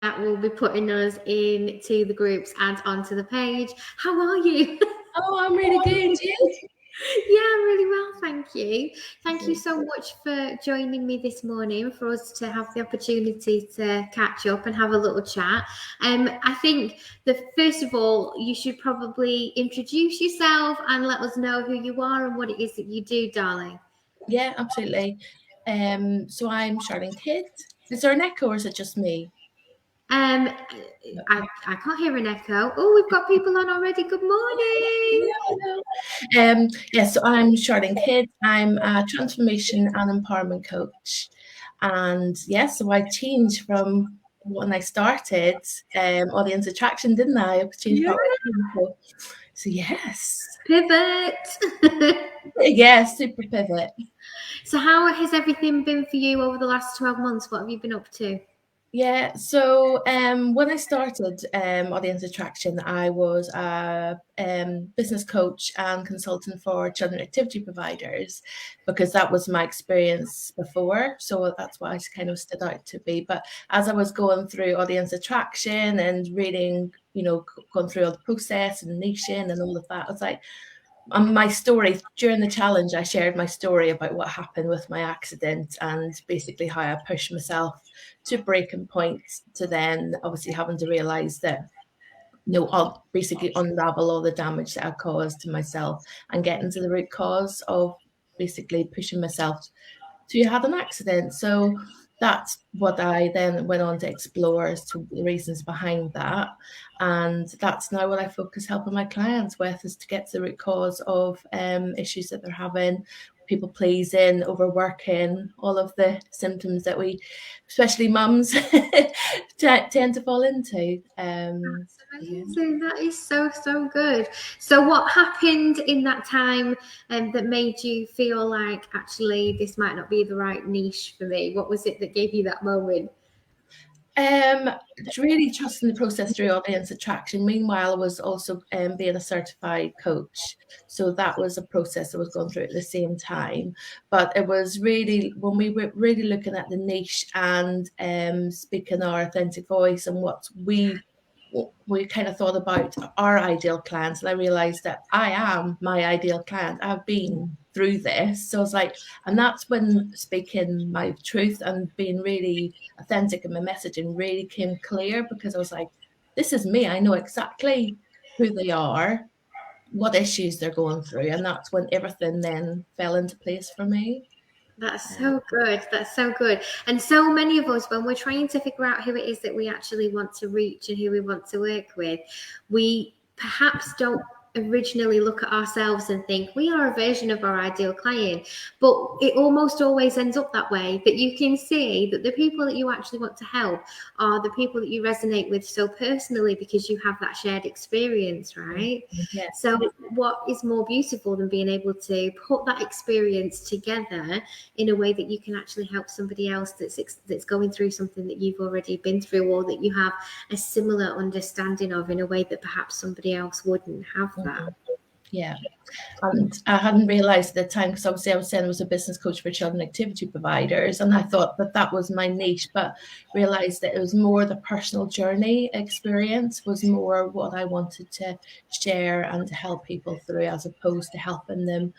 that will be putting us into the groups and onto the page. How are you? Oh, I'm really good. You? Yeah, I'm really well, thank you. Thank you so much for joining me this morning for us to have the opportunity to catch up and have a little chat. I think that first of all, you should probably introduce yourself and let us know who you are and what it is that you do, darling. Yeah, absolutely. So I'm Charlene Kidd. Is there an echo or is it just me? Um, I can't hear an echo. Oh, we've got people on already. Good morning. So I'm Charlene Kidd. I'm a transformation and empowerment coach. And so I changed from when I started audience attraction, didn't I? I changed Yeah. part way. So yes. Pivot. Yeah, super pivot. So how has everything been for you over the last 12 months? What have you been up to? Yeah, so when I started Audience Attraction, I was a business coach and consultant for children activity providers because that was my experience before. So that's why I kind of stood out to me. But as I was going through Audience Attraction and reading, going through all the process and niching and all of that, I was like, my story during the challenge, I shared my story about what happened with my accident and basically how I pushed myself to breaking point to then obviously having to realize that I'll basically unravel all the damage that I caused to myself and getting to the root cause of basically pushing myself to have an accident. So that's what I then went on to explore as to the reasons behind that. And that's now what I focus helping my clients with, is to get to the root cause of issues that they're having, people pleasing, overworking, all of the symptoms that we, especially mums, tend to fall into. Amazing. That is so good. So what happened in that time that made you feel like actually this might not be the right niche for me? What was it that gave you that moment? Really trusting the process through audience attraction. Meanwhile, I was also being a certified coach. So that was a process I was going through at the same time. But it was really, when we were really looking at the niche and speaking our authentic voice and what we kind of thought about our ideal clients, and I realized that I am my ideal client. I've been through this. So I was like, and that's when speaking my truth and being really authentic in my messaging really came clear, because I was like, this is me. I know exactly who they are, what issues they're going through. And that's when everything then fell into place for me. That's so good. That's so good. And so many of us, when we're trying to figure out who it is that we actually want to reach and who we want to work with, we perhaps don't originally look at ourselves and think we are a version of our ideal client, but it almost always ends up that way, that you can see that the people that you actually want to help are the people that you resonate with so personally because you have that shared experience, right? Yeah. So what is more beautiful than being able to put that experience together in a way that you can actually help somebody else that's going through something that you've already been through, or that you have a similar understanding of, in a way that perhaps somebody else wouldn't have that. Yeah. And I hadn't realized at the time, because obviously I was saying I was a business coach for children activity providers, and I thought that that was my niche, but realized that it was more the personal journey experience was more what I wanted to share and to help people through, as opposed to helping them.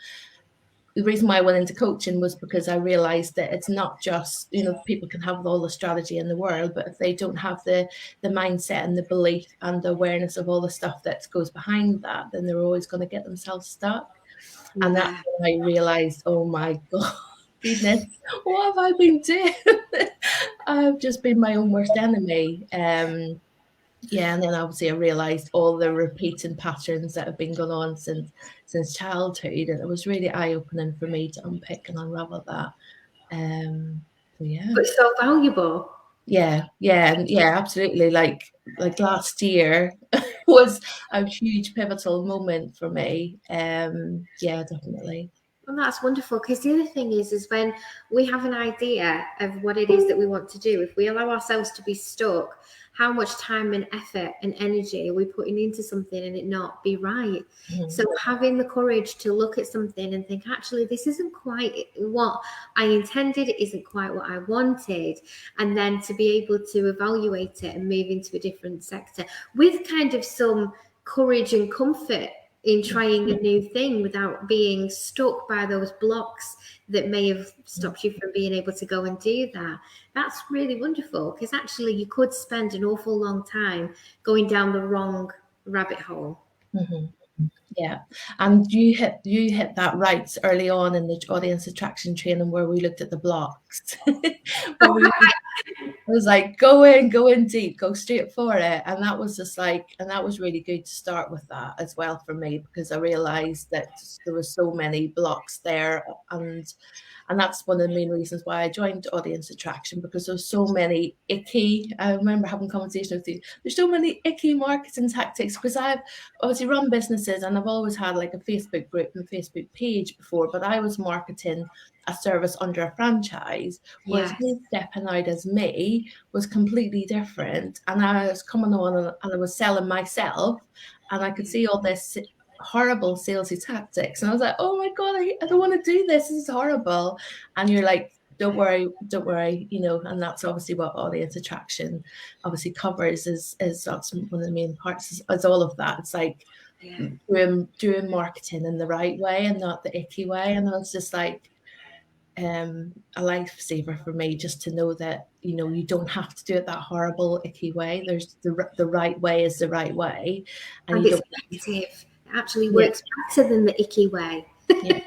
The reason why I went into coaching was because I realized that it's not just, people can have all the strategy in the world, but if they don't have the mindset and the belief and the awareness of all the stuff that goes behind that, then they're always going to get themselves stuck. And that's when I realized, oh my God, goodness, what have I been doing? I've just been my own worst enemy. And then obviously I realized all the repeating patterns that have been going on since childhood, and it was really eye-opening for me to unpick and unravel that. But so valuable. Yeah, absolutely. Like last year was a huge pivotal moment for me. Yeah, definitely. Well, that's wonderful, because the other thing is when we have an idea of what it is that we want to do, if we allow ourselves to be stuck, how much time and effort and energy are we putting into something and it not be right? So having the courage to look at something and think, actually, this isn't quite what I intended, it isn't quite what I wanted, and then to be able to evaluate it and move into a different sector with kind of some courage and comfort in trying a new thing without being stuck by those blocks that may have stopped you from being able to go and do that. That's really wonderful, because actually you could spend an awful long time going down the wrong rabbit hole. Yeah, and you hit that right early on in the audience attraction training, where we looked at the blocks. Where we was like, go in deep, go straight for it. And that was just like, and that was really good to start with that as well for me, because I realized that there were so many blocks there. And that's one of the main reasons why I joined audience attraction, because there's so many icky, I remember having conversations with you, there's so many icky marketing tactics, because I've obviously run businesses and I've always had like a Facebook group and Facebook page before, but I was marketing a service under a franchise, whereas Yes. me stepping out as me was completely different. And I was coming on and I was selling myself, and I could see all this horrible salesy tactics, and I was like, oh my god, I don't want to do this is horrible. And you're like, don't worry, and that's obviously what audience attraction obviously covers, is that's one of the main parts, is all of that. It's like doing marketing in the right way and not the icky way. And I was just like, a lifesaver for me, just to know that, you don't have to do it that horrible icky way. There's the right way is the right way, And you it's don't. effective. It actually works better than the icky way. Yeah.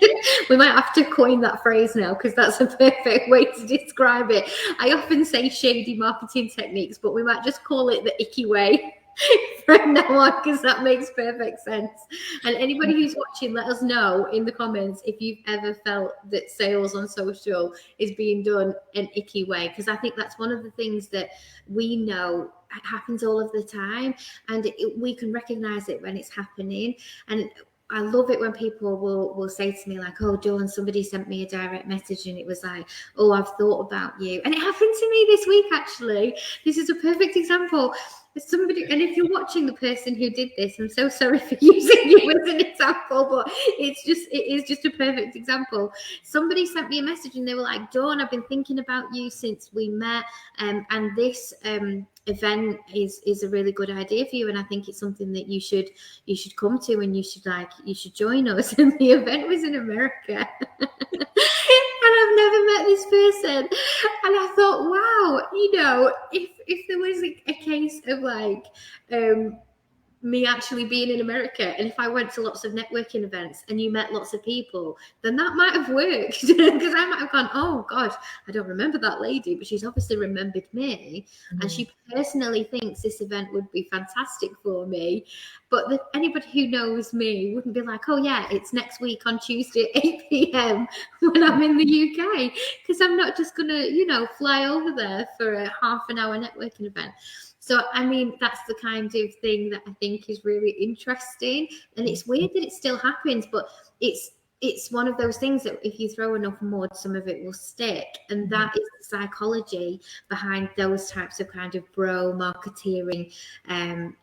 We might have to coin that phrase now, because that's a perfect way to describe it. I often say shady marketing techniques, but we might just call it the icky way from now on, because that makes perfect sense. And anybody who's watching, let us know in the comments if you've ever felt that sales on social is being done an icky way, because I think that's one of the things that we know happens all of the time, and we can recognize it when it's happening. And I love it when people will say to me like, oh, Dawn, somebody sent me a direct message and it was like, oh, I've thought about you. And it happened to me this week, actually. This is a perfect example. Somebody, and if you're watching the person who did this, I'm so sorry for using you as an example, but it is just a perfect example. Somebody sent me a message and they were like, Dawn, I've been thinking about you since we met, and this event is a really good idea for you, and I think it's something that you should come to, and you should join us. And the event was in America. And I've never met this person, and I thought, wow, if there was a case of like me actually being in America, and if I went to lots of networking events and you met lots of people, then that might have worked. Because I might have gone, oh gosh, I don't remember that lady, but she's obviously remembered me, and she personally thinks this event would be fantastic for me. But anybody who knows me wouldn't be like, oh yeah, it's next week on Tuesday at 8 p.m. when I'm in the UK, because I'm not just gonna fly over there for a half an hour networking event. So, I mean, that's the kind of thing that I think is really interesting. And it's weird that it still happens, but it's one of those things that if you throw enough mud, some of it will stick. And that is the psychology behind those types of kind of bro marketeering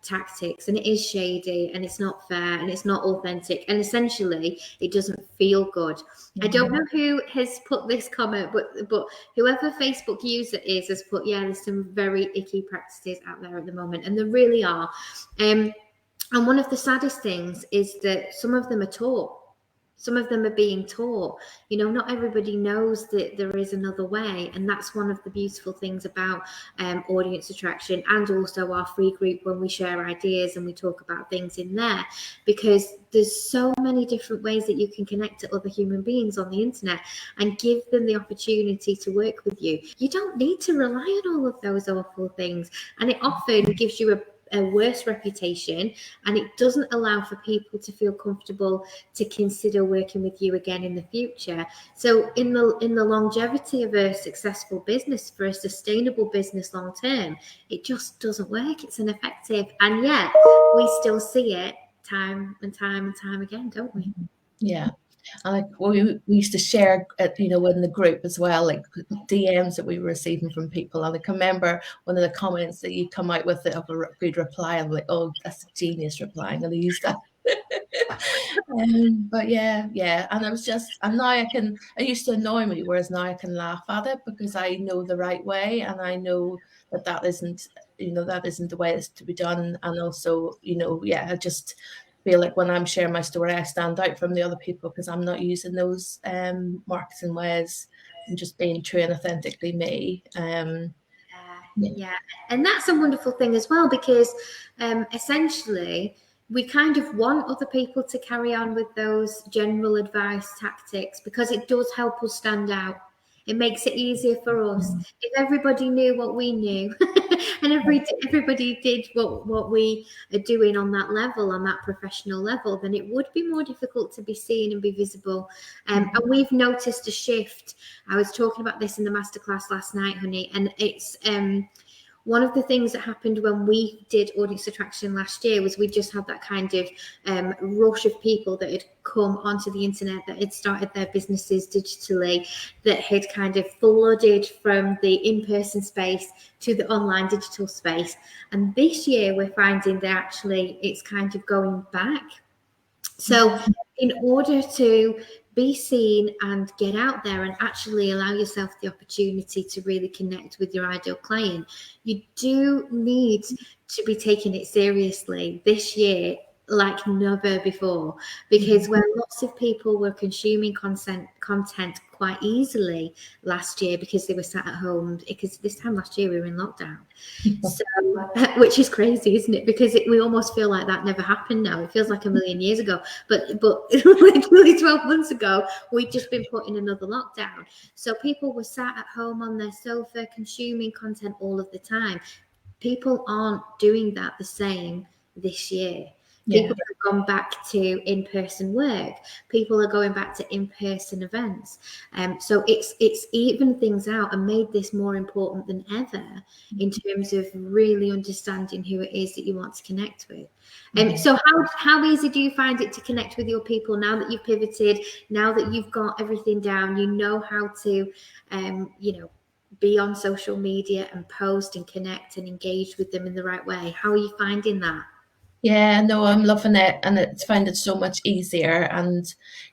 tactics. And it is shady, and it's not fair, and it's not authentic. And essentially, it doesn't feel good. I don't know who has put this comment, but whoever Facebook user is has put, yeah, there's some very icky practices out there at the moment. And there really are. And one of the saddest things is that some of them are taught. Some of them are being taught. Not everybody knows that there is another way. And that's one of the beautiful things about audience attraction, and also our free group, when we share ideas and we talk about things in there, because there's so many different ways that you can connect to other human beings on the internet and give them the opportunity to work with you. You don't need to rely on all of those awful things. And it often gives you a worse reputation, and it doesn't allow for people to feel comfortable to consider working with you again in the future. So in the longevity of a successful business, for a sustainable business long term, it just doesn't work. It's ineffective, and yet we still see it time and time and time again, don't we? Yeah. And like we used to share, in the group as well, like DMs that we were receiving from people. And I can remember one of the comments that you come out with of a good reply. I'm like, oh, that's a genius reply. I'm going to use that. But yeah, and I was just, and now it used to annoy me, whereas now I can laugh at it because I know the right way, and I know that isn't, that isn't the way it's to be done. And also, I just feel like when I'm sharing my story, I stand out from the other people because I'm not using those marketing ways. I'm just being true and authentically me. Yeah, and that's a wonderful thing as well, because essentially we kind of want other people to carry on with those general advice tactics because it does help us stand out. It makes it easier for us. If everybody knew what we knew and everybody did what we are doing on that level, on that professional level, then it would be more difficult to be seen and be visible. And we've noticed a shift. I was talking about this in the masterclass last night, honey, and it's one of the things that happened when we did audience attraction last year was we just had that kind of rush of people that had come onto the internet, that had started their businesses digitally, that had kind of flooded from the in-person space to the online digital space. And this year we're finding that actually it's kind of going back. So in order to be seen and get out there and actually allow yourself the opportunity to really connect with your ideal client, you do need to be taking it seriously this year like never before, because where lots of people were consuming content quite easily last year because they were sat at home, because this time last year we were in lockdown. So, which is crazy, isn't it? Because we almost feel like that never happened now. It feels like a million years ago, but literally 12 months ago, we'd just been put in another lockdown. So people were sat at home on their sofa consuming content all of the time. People aren't doing that the same this year. People have gone back to in-person work. People are going back to in-person events. So it's evened things out and made this more important than ever in terms of really understanding who it is that you want to connect with. So how easy do you find it to connect with your people now that you've pivoted, now that you've got everything down, you know how to, be on social media and post and connect and engage with them in the right way? How are you finding that? Yeah, no, I'm loving it, and it's found it so much easier. And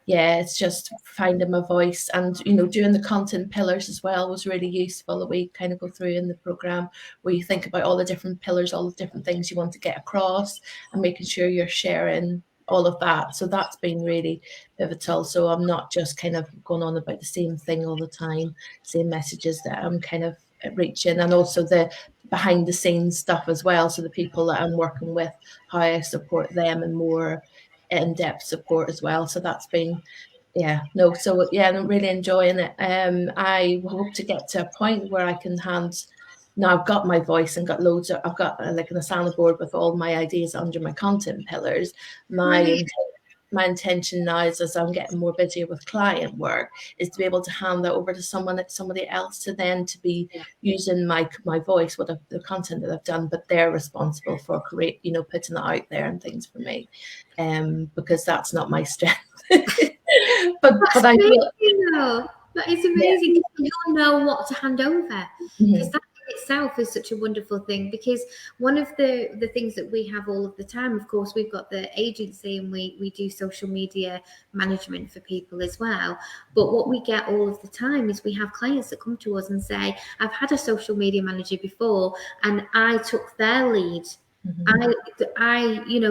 it's just finding my voice, and doing the content pillars as well was really useful, that we kind of go through in the program, where you think about all the different pillars, all the different things you want to get across, and making sure you're sharing all of that. So that's been really pivotal. So I'm not just kind of going on about the same thing all the time, same messages, that I'm kind of reaching, and also the behind the scenes stuff as well. So the people that I'm working with, how I support them, and more in-depth support as well. So that's been, I'm really enjoying it. I hope to get to a point where I can now I've got my voice and got I've got like an Asana board with all my ideas under my content pillars. My intention now is, as I'm getting more busier with client work, is to be able to hand that over to somebody else to be using my voice, the content that I've done, but they're responsible for putting it out there and things for me, because that's not my strength. but I feel that is amazing. Yeah. You'll know what to hand over, because that itself is such a wonderful thing. Because one of the things that we have all of the time, of course, we've got the agency and we do social media management for people as well, but what we get all of the time is we have clients that come to us and say, I've had a social media manager before and I took their lead.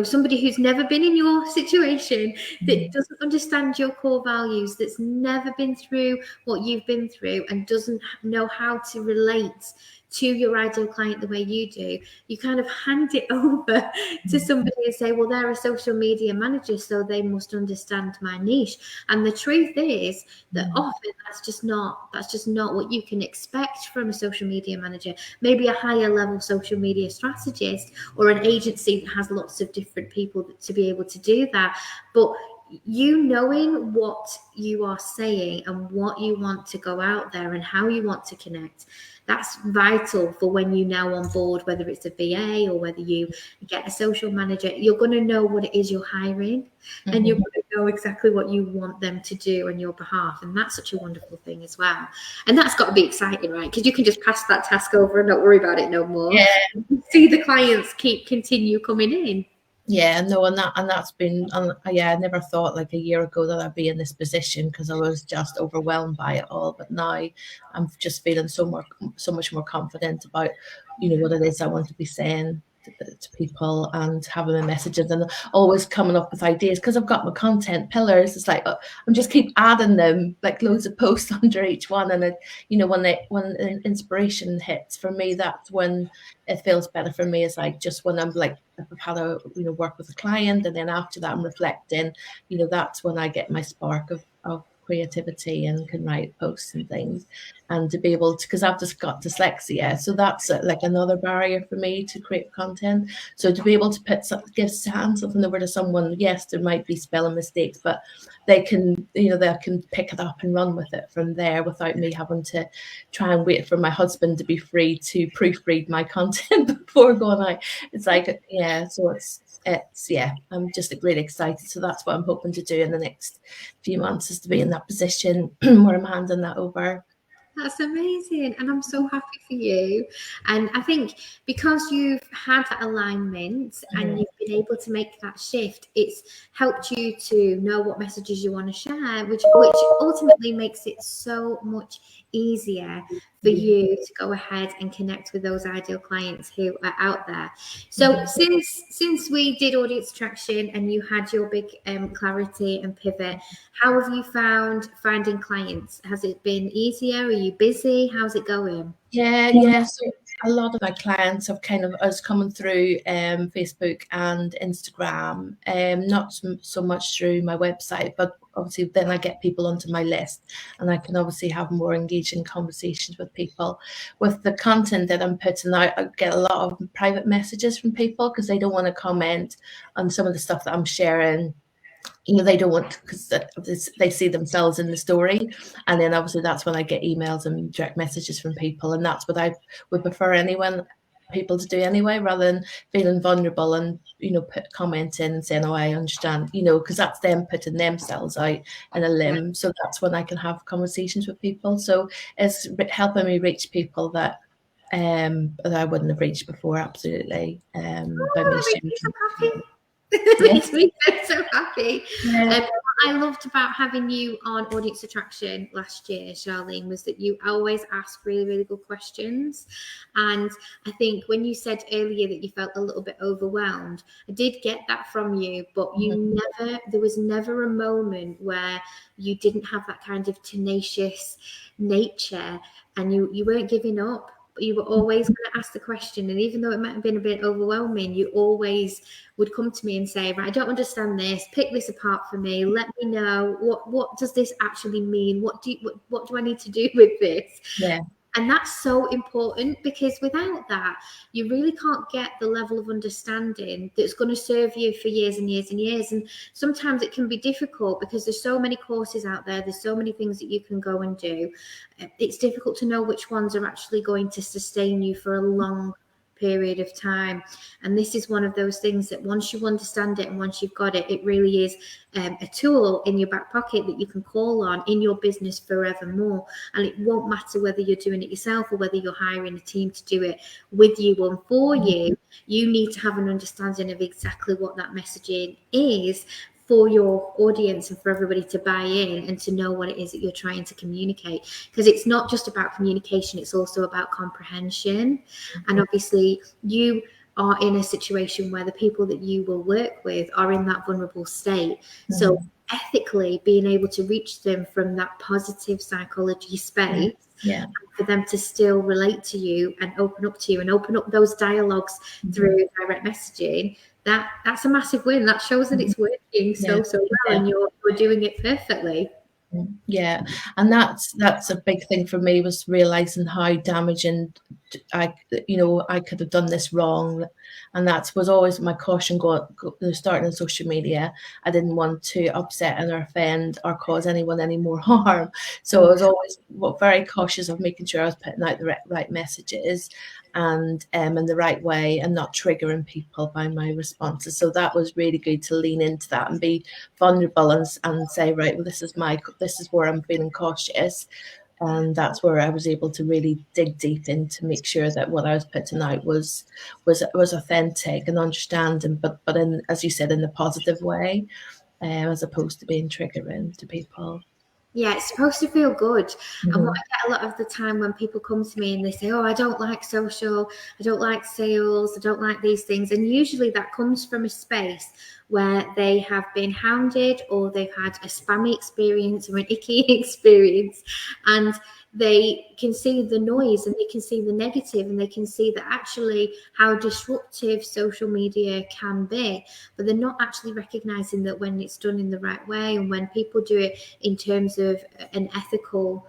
Somebody who's never been in your situation, that doesn't understand your core values, that's never been through what you've been through, and doesn't know how to relate to your ideal client the way you do, you kind of hand it over to somebody and say, well, they're a social media manager, so they must understand my niche. And the truth is that often that's just not what you can expect from a social media manager. Maybe a higher level social media strategist, or an agency that has lots of different people to be able to do that. But you knowing what you are saying and what you want to go out there and how you want to connect, that's vital for when you now on board, whether it's a VA or whether you get a social manager. You're going to know what it is you're hiring, and you're going to know exactly what you want them to do on your behalf, and that's such a wonderful thing as well. And that's got to be exciting, right? Because you can just pass that task over and not worry about it no more. Yeah. See the clients continue coming in. Yeah, no, and that's been, yeah, I never thought like a year ago that I'd be in this position because I was just overwhelmed by it all. But now I'm just feeling so much more confident about, what it is I want to be saying to people and having my messages and always coming up with ideas because I've got my content pillars. It's like I'm just keep adding them, like loads of posts under each one, and it, when inspiration hits for me, that's when it feels better for me. It's like just when I'm like I've had a work with a client, and then after that I'm reflecting, that's when I get my spark of creativity and can write posts and things. And to be able to, because I've just got dyslexia, so that's like another barrier for me to create content. So to be able to hand something over to someone, yes, there might be spelling mistakes, but they can pick it up and run with it from there without me having to try and wait for my husband to be free to proofread my content before going out. It's like, yeah, so it's I'm just really excited. So that's what I'm hoping to do in the next few months, is to be in that position where I'm handing that over. That's amazing. And I'm so happy for you. And I think because you've had that alignment and you've been able to make that shift, it's helped you to know what messages you want to share, which ultimately makes it so much easier for you to go ahead and connect with those ideal clients who are out there. So since we did audience attraction and you had your big clarity and pivot, how have you found finding clients? Has it been easier? Are you busy? How's it going? Yeah. So a lot of my clients have kind of us coming through Facebook and Instagram, not so much through my website, but obviously then I get people onto my list and I can obviously have more engaging conversations with people. With the content that I'm putting out, I get a lot of private messages from people because they don't want to comment on some of the stuff that I'm sharing. They don't want, because they see themselves in the story, and then obviously that's when I get emails and direct messages from people, and that's what I would prefer people to do anyway, rather than feeling vulnerable and put comment in and saying, oh, I understand, because that's them putting themselves out in a limb. So that's when I can have conversations with people. So it's helping me reach people that I wouldn't have reached before. Absolutely. By me sharing. It makes me so happy. Yeah. What I loved about having you on Audience Attraction last year, Charlene, was that you always asked really, really good questions. And I think when you said earlier that you felt a little bit overwhelmed, I did get that from you, but there was never a moment where you didn't have that kind of tenacious nature and you weren't giving up. You were always going to ask the question, and even though it might have been a bit overwhelming, you always would come to me and say, right, I don't understand this, pick this apart for me, let me know what does this actually mean, what do I need to do with this? Yeah. And that's so important, because without that, you really can't get the level of understanding that's going to serve you for years and years and years. And sometimes it can be difficult because there's so many courses out there. There's so many things that you can go and do. It's difficult to know which ones are actually going to sustain you for a long period of time. And this is one of those things that once you understand it and once you've got it, it really is a tool in your back pocket that you can call on in your business forevermore. And it won't matter whether you're doing it yourself or whether you're hiring a team to do it with you and for you. You need to have an understanding of exactly what that messaging is for your audience and for everybody to buy in and to know what it is that you're trying to communicate. Because it's not just about communication, it's also about comprehension. And obviously you are in a situation where the people that you will work with are in that vulnerable state. So ethically being able to reach them from that positive psychology space, for them to still relate to you and open up to you and open up those dialogues through direct messaging, that's a massive win. That shows that it's working so well, and you're doing it perfectly. Yeah, and that's a big thing for me, was realizing how damaging I could have done this wrong, and that was always my caution starting on social media. I didn't want to upset and offend or cause anyone any more harm, so I was always very cautious of making sure I was putting out the right messages. and in the right way, and not triggering people by my responses. So that was really good to lean into that and be vulnerable and say, right, well, this is where I'm feeling cautious. And that's where I was able to really dig deep in to make sure that what I was putting out was authentic and understanding, but in, as you said, in a positive way, as opposed to being triggering to people. Yeah, it's supposed to feel good. And what Mhm. I get a lot of the time when people come to me and they say, oh, I don't like social, I don't like sales, I don't like these things. And usually that comes from a space where they have been hounded, or they've had a spammy experience or an icky experience. And they can see the noise, and they can see the negative, and they can see that actually how disruptive social media can be. But they're not actually recognizing that when it's done in the right way, and when people do it in terms of an ethical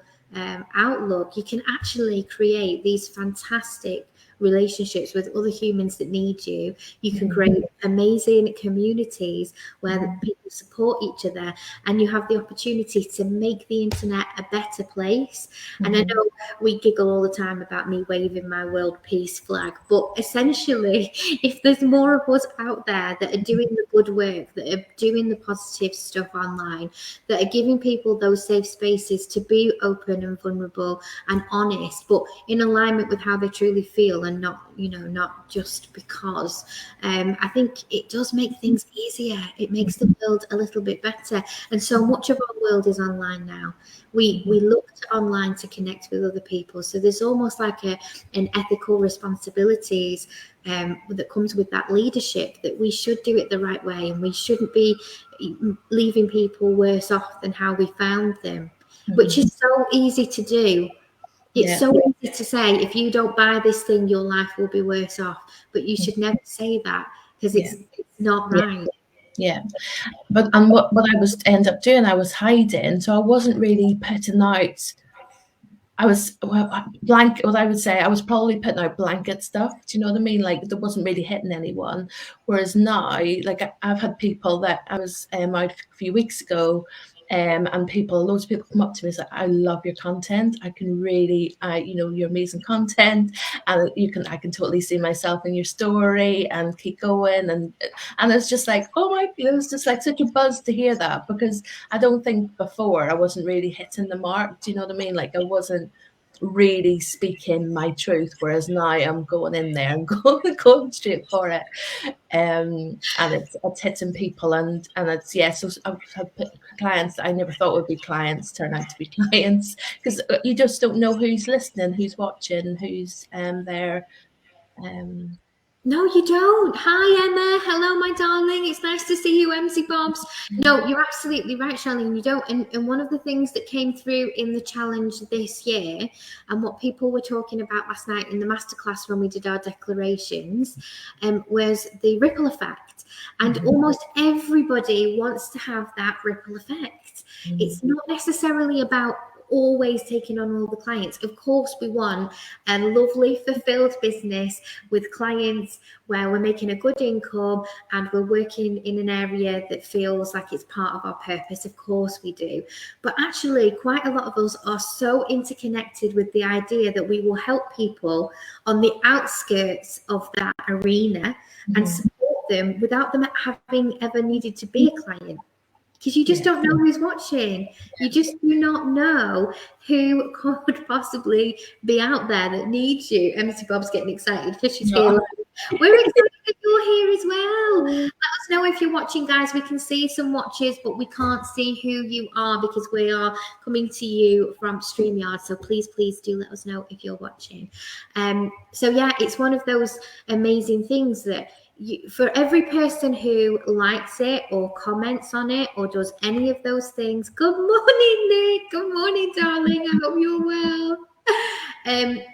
outlook, you can actually create these fantastic relationships with other humans that need you. You can create amazing communities where people support each other, and you have the opportunity to make the internet a better place. And I know we giggle all the time about me waving my world peace flag, but essentially, if there's more of us out there that are doing the good work, that are doing the positive stuff online, that are giving people those safe spaces to be open and vulnerable and honest, but in alignment with how they truly feel, and not just because. I think it does make things easier. It makes the world a little bit better. And so much of our world is online now. We look to online to connect with other people. So there's almost like an ethical responsibilities that comes with that leadership, that we should do it the right way, and we shouldn't be leaving people worse off than how we found them, which is so easy to do. It's so easy to say, if you don't buy this thing, your life will be worse off. But you should never say that, because it's not right. Yeah. But what I was end up doing, I was hiding. So I wasn't really putting out. I was blank. What I would say, I was probably putting out blanket stuff. Do you know what I mean? Like, that wasn't really hitting anyone. Whereas now, like, I've had people that I was out a few weeks ago, and loads of people come up to me and say, "I love your content. I can really, you're amazing content, and I can totally see myself in your story, and keep going." And it's just like, oh my, it was just like such a buzz to hear that, because I don't think before I wasn't really hitting the mark. Do you know what I mean? Like, I wasn't really speaking my truth, whereas now I'm going in there and going straight for it. And it's hitting people, and it's so I've had clients that I never thought would be clients turn out to be clients, because you just don't know who's listening, who's watching, who's there. No, you don't. Hi, Emma. Hello, my darling. It's nice to see you, MC Bobs. No, you're absolutely right, Charlene. You don't. And one of the things that came through in the challenge this year, and what people were talking about last night in the masterclass when we did our declarations, was the ripple effect. And almost everybody wants to have that ripple effect. It's not necessarily about always taking on all the clients. Of course, we want a lovely, fulfilled business with clients where we're making a good income and we're working in an area that feels like it's part of our purpose. Of course we do. But actually, quite a lot of us are so interconnected with the idea that we will help people on the outskirts of that arena and support them without them having ever needed to be a client. Because you just don't know who's watching. You just do not know who could possibly be out there that needs you. MC Bob's getting excited because she's here. We're excited that you're here as well. Let us know if you're watching, guys. We can see some watchers, but we can't see who you are because we are coming to you from StreamYard. So please do let us know if you're watching. So yeah, it's one of those amazing things that for every person who likes it or comments on it or does any of those things, good morning, Nick. Good morning, darling. I hope you're well.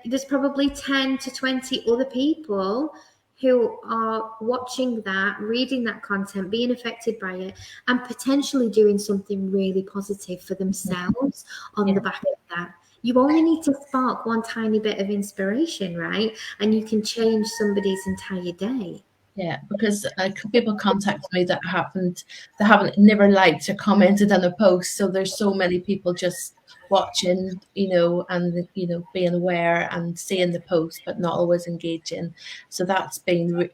There's probably 10 to 20 other people who are watching that, reading that content, being affected by it, and potentially doing something really positive for themselves on the back of that. You only need to spark one tiny bit of inspiration, right? And you can change somebody's entire day. Yeah, because people contact me that haven't never liked or commented on a post. So there's so many people just watching, and being aware and seeing the post, but not always engaging. So that's been,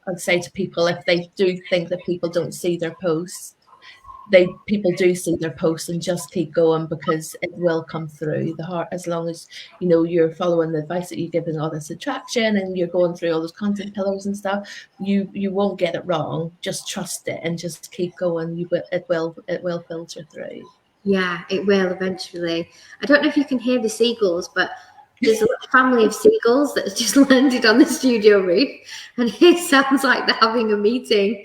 I'd say to people, if they do think that people don't see their posts, people do see their posts, and just keep going, because it will come through the heart, as long as you're following the advice that you're giving, all this attraction, and you're going through all those content pillars and stuff. You won't get it wrong. Just trust it and just keep going. It will filter through. Yeah, it will eventually. I don't know if you can hear the seagulls, but there's a family of seagulls that has just landed on the studio roof, and it sounds like they're having a meeting.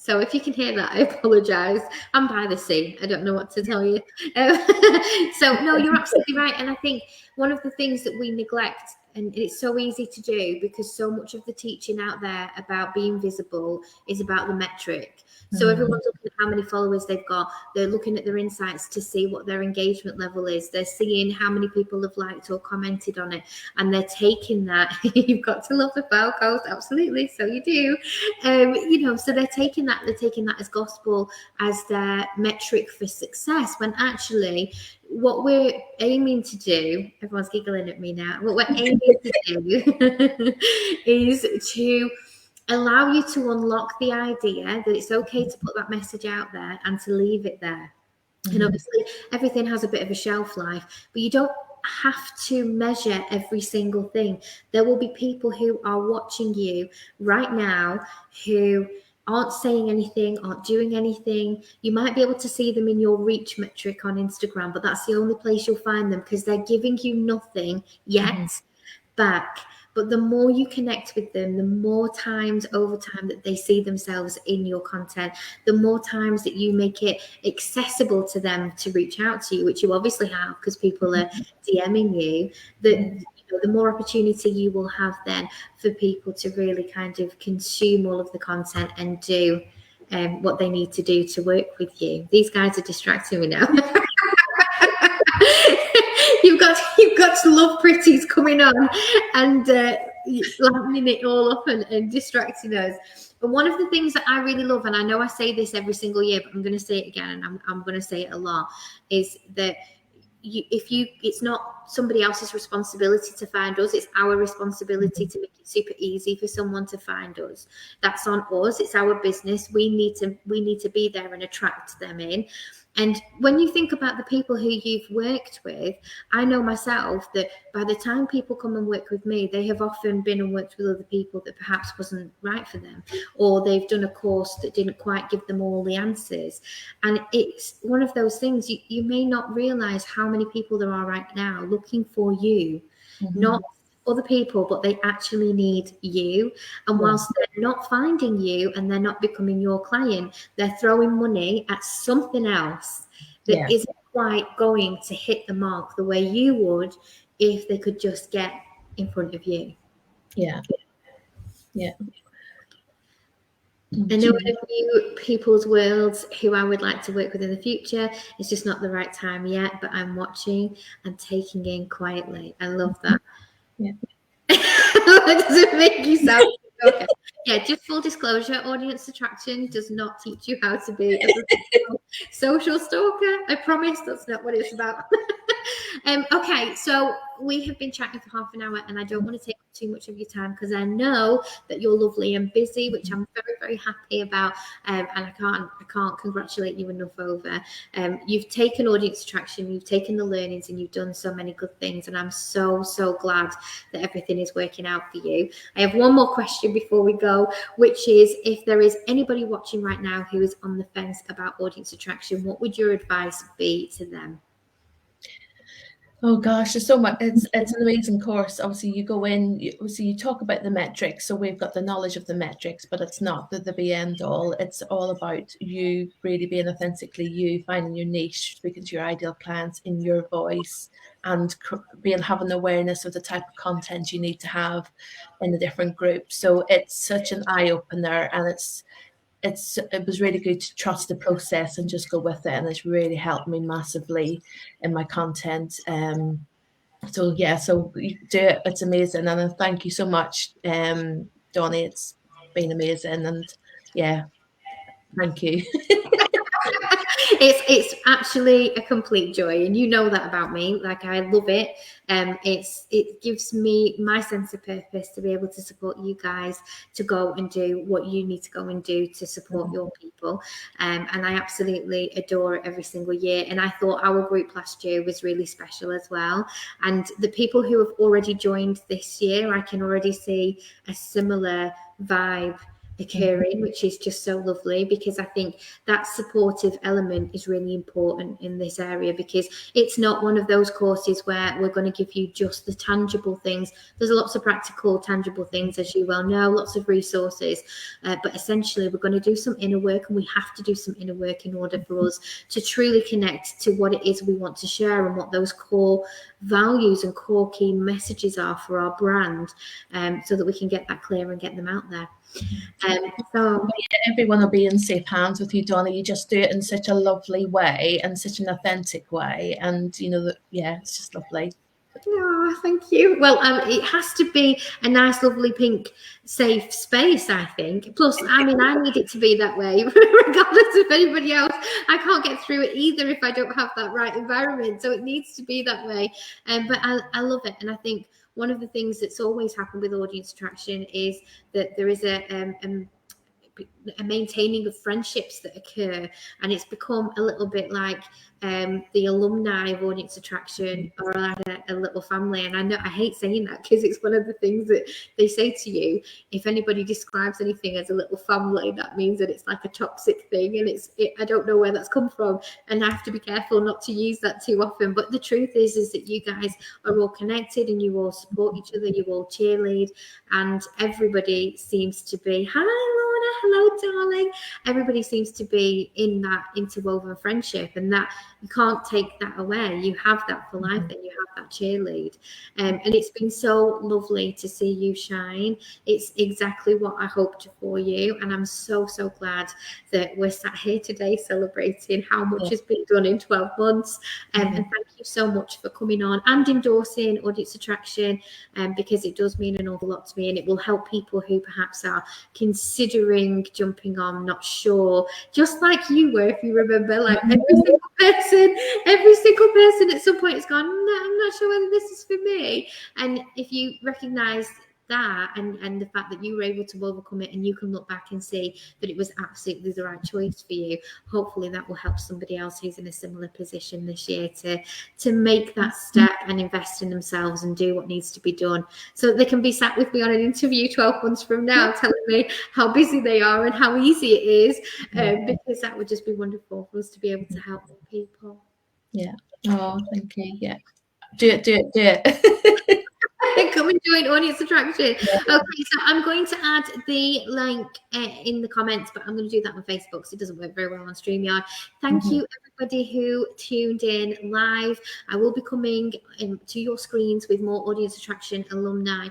So if you can hear that, I apologise. I'm by the sea. I don't know what to tell you. So no, you're absolutely right. And I think one of the things that we neglect, and it's so easy to do because so much of the teaching out there about being visible is about the metric. So everyone's looking at how many followers they've got. They're looking at their insights to see what their engagement level is. They're seeing how many people have liked or commented on it. And they're taking that. You've got to love the Falcos. Absolutely. So you do. So they're taking that as gospel, as their metric for success, when actually what we're aiming to do, everyone's giggling at me now, what we're aiming to do is to allow you to unlock the idea that it's okay to put that message out there and to leave it there. And obviously everything has a bit of a shelf life, but you don't have to measure every single thing. There will be people who are watching you right now who aren't saying anything, aren't doing anything. You might be able to see them in your reach metric on Instagram, but that's the only place you'll find them, because they're giving you nothing yet back. But the more you connect with them, the more times over time that they see themselves in your content, the more times that you make it accessible to them to reach out to you, which you obviously have because people are DMing you, the more opportunity you will have then for people to really kind of consume all of the content and do what they need to do to work with you. These guys are distracting me now. You've got to love pretties coming on and lining it all up and distracting us. But one of the things that I really love, and I know I say this every single year, but I'm going to say it again, and I'm going to say it a lot, is that it's not somebody else's responsibility to find us. It's our responsibility to make it super easy for someone to find us. That's on us. It's our business. We need to be there and attract them in. And when you think about the people who you've worked with, I know myself that by the time people come and work with me, they have often been and worked with other people that perhaps wasn't right for them, or they've done a course that didn't quite give them all the answers. And it's one of those things, you may not realize how many people there are right now looking for you, not other people, but they actually need you. And whilst they're not finding you and they're not becoming your client, they're throwing money at something else that isn't quite going to hit the mark the way you would if they could just get in front of you. Yeah. I know in a few people's worlds who I would like to work with in the future. It's just not the right time yet, but I'm watching and taking in quietly. I love that. Yeah. That doesn't make you sound okay. Yeah, just full disclosure, audience attraction does not teach you how to be a social stalker. I promise that's not what it's about. Okay, so we have been chatting for half an hour and I don't want to take up too much of your time because I know that you're lovely and busy, which I'm very, very happy about. And I can't congratulate you enough over. You've taken audience attraction, you've taken the learnings, and you've done so many good things. And I'm so, so glad that everything is working out for you. I have one more question before we go, which is, if there is anybody watching right now who is on the fence about audience attraction, what would your advice be to them? Oh gosh, there's so much. It's an amazing course. Obviously, you go in. You talk about the metrics. So we've got the knowledge of the metrics, but it's not the be end all. It's all about you really being authentically you, finding your niche, speaking to your ideal clients in your voice, and having awareness of the type of content you need to have in the different groups. So it's such an eye opener, and it was really good to trust the process and just go with it, and it's really helped me massively in my content. So you do it. It's amazing, and thank you so much Donnie, it's been amazing, and yeah, thank you. It's actually a complete joy, and you know that about me. Like, I love it. It gives me my sense of purpose to be able to support you guys to go and do what you need to go and do to support your people. And I absolutely adore it every single year. And I thought our group last year was really special as well. And the people who have already joined this year, I can already see a similar vibe occurring, which is just so lovely, because I think that supportive element is really important in this area, because it's not one of those courses where we're going to give you just the tangible things. There's lots of practical, tangible things, as you well know, lots of resources, but essentially we're going to do some inner work, and we have to do some inner work in order for us to truly connect to what it is we want to share and what those core values and core key messages are for our brand, so that we can get that clear and get them out there. So everyone will be in safe hands with you, Donnie. You just do it in such a lovely way and such an authentic way, and you know that, yeah, it's just lovely. Oh, thank you. Well, it has to be a nice, lovely, pink, safe space, I think. Plus, I mean, I need it to be that way, regardless of anybody else. I can't get through it either if I don't have that right environment. So it needs to be that way. But I love it. And I think one of the things that's always happened with audience attraction is that there is a maintaining of friendships that occur, and it's become a little bit like the alumni of audience attraction, or like a little family. And I know I hate saying that, because it's one of the things that they say to you. If anybody describes anything as a little family, that means that it's like a toxic thing, and I don't know where that's come from, and I have to be careful not to use that too often. But the truth is that you guys are all connected, and you all support each other, you all cheerlead, and everybody seems to be, hi Lorna, hello darling, everybody seems to be in that interwoven friendship, and that you can't take that away. You have that for life, and you have that cheerlead. And it's been so lovely to see you shine. It's exactly what I hoped for you, and I'm so glad that we're sat here today celebrating how much has been done in 12 months. And thank you so much for coming on and endorsing audience attraction, because it does mean an awful lot to me, and it will help people who perhaps are considering jumping on, not sure, just like you were, if you remember, like every single person at some point has gone, no, I'm not sure whether this is for me. And if you recognize that, and the fact that you were able to overcome it, and you can look back and see that it was absolutely the right choice for you, hopefully that will help somebody else who's in a similar position this year to make that step and invest in themselves and do what needs to be done, so that they can be sat with me on an interview 12 months from now telling me how busy they are and how easy it is, because that would just be wonderful for us to be able to help people. Yeah. Oh, thank you. Yeah. Do it. Come and join audience attraction. Okay, so I'm going to add the link in the comments, but I'm going to do that on Facebook, so it doesn't work very well on StreamYard. Thank you everybody who tuned in live. I will be coming to your screens with more audience attraction alumni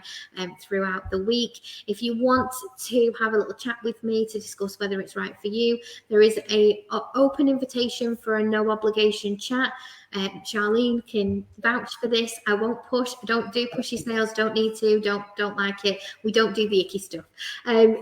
throughout the week. If you want to have a little chat with me to discuss whether it's right for you, there is a open invitation for a no obligation chat. Charlene can vouch for this. I won't push. I don't do pushy sales. Don't need to. Don't like it. We don't do the icky stuff.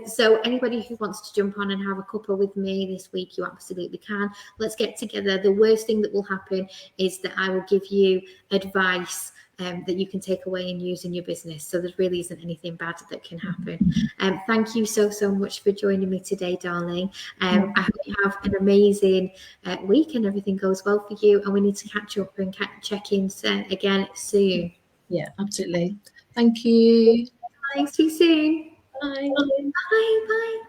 So anybody who wants to jump on and have a cuppa with me this week, you absolutely can. Let's get together. The worst thing that will happen is that I will give you advice that you can take away and use in your business. So there really isn't anything bad that can happen. Thank you so much for joining me today, darling. I hope you have an amazing week and everything goes well for you. And we need to catch up and check in again soon. Yeah, absolutely. Thank you. Thanks. See you soon. Bye. Bye.